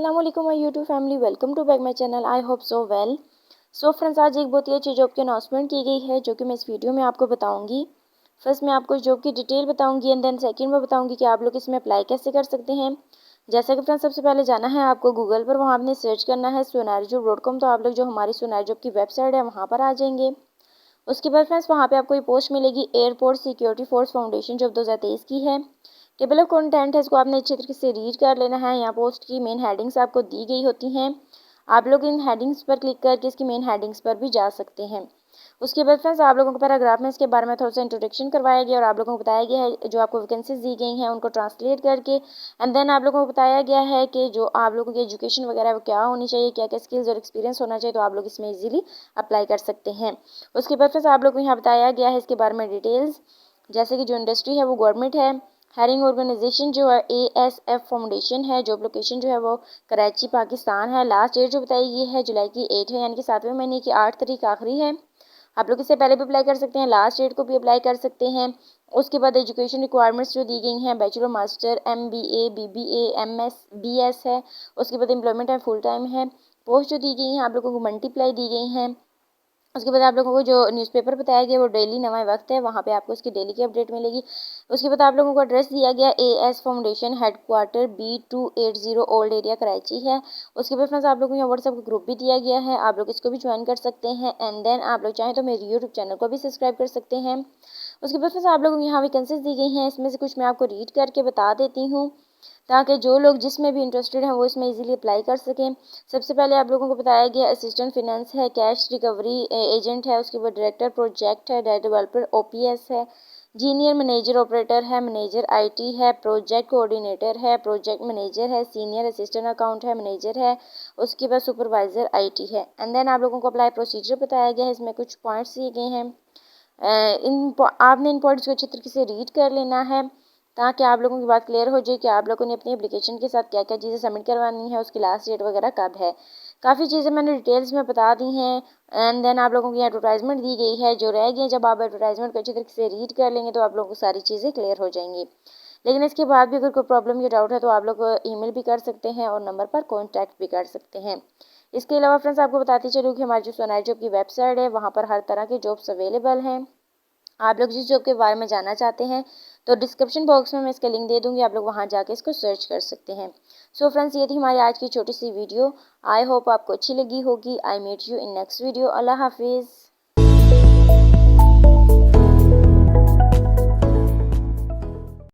अस्सलाम वालेकुम my YouTube family, welcome to back my channel. I hope so well. So friends, आज एक बहुत ही अच्छी जॉब की अनाउंसमेंट की गई है जो कि मैं इस वीडियो में आपको बताऊंगी। फर्स्ट मैं आपको जॉब की डिटेल बताऊंगी एंड देन सेकंड में बताऊंगी कि आप लोग इसमें अप्लाई कैसे कर सकते हैं। जैसा कि फ्रेंड्स, सबसे पहले जाना है आपको गूगल पर, वहाँ आपने सर्च करना है sonarijob.com। तो आप लोग जो हमारी सोनारी जॉब की वेबसाइट है वहाँ पर आ जाएंगे। उसके बाद फ्रेंड्स, वहाँ पे आपको ये पोस्ट मिलेगी airport security force foundation job 2023 की है। टेबल ऑफ कंटेंट है, इसको आपने अच्छे तरीके से रीड कर लेना है। यहाँ पोस्ट की मेन हेडिंग्स आपको दी गई होती हैं। आप लोग इन हेडिंग्स पर क्लिक करके इसकी मेन हेडिंग्स पर भी जा सकते हैं। उसके बाद फ्रेंड्स, आप लोगों को पैराग्राफ में इसके बारे में थोड़ा सा इंट्रोडक्शन करवाया गया और आप लोगों को बताया गया है जो आपको वैकेंसीज दी गई हैं उनको ट्रांसलेट करके एंड देन आप लोगों को बताया गया है कि जो आप लोगों की एजुकेशन वगैरह है वो क्या होनी चाहिए, क्या क्या स्किल्स और एक्सपीरियंस होना चाहिए, तो आप लोग इसमें इजीली अप्लाई कर सकते हैं। उसके बाद फ्रेंड्स, आप लोग को यहाँ बताया गया है इसके बारे में डिटेल्स, जैसे कि जो इंडस्ट्री है वो गवर्नमेंट है। हायरिंग ऑर्गेनाइजेशन जो है ASF फाउंडेशन है। जॉब लोकेशन जो है वो कराची पाकिस्तान है। लास्ट डेट जो बताई गई है जुलाई की 8 है, यानी कि 7वें महीने की 8 तारीख आखिरी है। आप लोग इससे पहले भी अप्लाई कर सकते हैं, लास्ट डेट को भी अप्लाई कर सकते हैं। उसके बाद एजुकेशन रिक्वायरमेंट्स जो दी गई हैं, bachelor master MBA BBA MS BS है। उसके बाद एम्प्लॉयमेंट है फुल टाइम है। पोस्ट जो दी गई हैं आप लोगों को मल्टीप्लाई दी गई हैं। उसके बाद आप लोगों को जो न्यूज़पेपर बताया गया वो डेली नवा वक्त है, वहाँ पे आपको उसकी डेली की अपडेट मिलेगी। उसके बाद आप लोगों को एड्रेस दिया गया AS foundation headquarter B280 old area Karachi है। उसके बाद फ्रेंड्स, आप लोगों को यहाँ व्हाट्सएप का ग्रुप भी दिया गया है, आप लोग इसको भी ज्वाइन कर सकते हैं एंड देन आप लोग चाहें तो मेरे यूट्यूब चैनल को भी सब्सक्राइब कर सकते हैं। उसके बाद फ्रेंड्स, आप लोगों को यहाँ वैकेंसीज दी गई हैं, इसमें से कुछ मैं आपको रीड करके बता देती हूँ ताकि जो लोग जिसमें भी इंटरेस्टेड हैं वो इसमें इजीली अप्लाई कर सकें। सबसे पहले आप लोगों को बताया गया असिस्टेंट फिनेंस है, कैश रिकवरी एजेंट है। उसके बाद डायरेक्टर प्रोजेक्ट है, डेवलपर OPS है, जूनियर मैनेजर ऑपरेटर है, मैनेजर IT है, प्रोजेक्ट कोऑर्डिनेटर है, प्रोजेक्ट मैनेजर है, सीनियर असिस्टेंट अकाउंट है, मैनेजर है। उसके बाद सुपरवाइजर IT है एंड देन आप लोगों को अप्लाई प्रोसीजर बताया गया है, इसमें कुछ पॉइंट्स दिए गए हैं। आपने इन पॉइंट्स को अच्छे तरीके से रीड कर लेना है ताकि आप लोगों की बात क्लियर हो जाए कि आप लोगों ने अपनी एप्लीकेशन के साथ क्या क्या चीज़ें सबमिट करवानी है, उसकी लास्ट डेट वगैरह कब है। काफ़ी चीज़ें मैंने डिटेल्स में बता दी हैं एंड देन आप लोगों की एडवर्टाइजमेंट दी गई है जो रह गई। जब आप एडवर्टाइजमेंट को अच्छे तरीके से रीड कर लेंगे तो आप लोगों को सारी चीज़ें क्लियर हो जाएंगी। लेकिन इसके बाद भी अगर कोई प्रॉब्लम या डाउट है तो आप लोग ईमेल भी कर सकते हैं और नंबर पर कॉन्टैक्ट भी कर सकते हैं। इसके अलावा फ्रेंड्स, आपको बताती चलूँ कि हमारी जो सोनारी जॉब की वेबसाइट है वहाँ पर हर तरह के जॉब्स अवेलेबल हैं। आप लोग जिस जॉब के बारे में जानना चाहते हैं तो डिस्क्रिप्शन बॉक्स में मैं इसका लिंक दे दूंगी, आप लोग वहां जाके इसको सर्च कर सकते हैं। सो फ्रेंड्स, ये थी हमारी आज की छोटी सी वीडियो। आई होप आपको अच्छी लगी होगी। I meet you in next video. अल्लाह हाफिज़।